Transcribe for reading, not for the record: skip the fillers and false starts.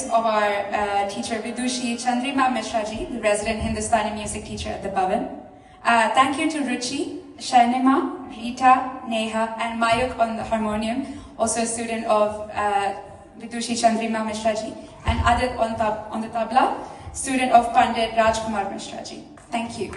thanks of our teacher Vidushi Chandrima Mishraji, the resident Hindustani music teacher at the Bhavan. Thank you to Ruchi, Shainima, Rita, Neha, and Mayuk on the harmonium, also a student of Vidushi Chandrima Mishraji, and Adit on the tabla, student of Pandit Rajkumar Mishraji. Thank you.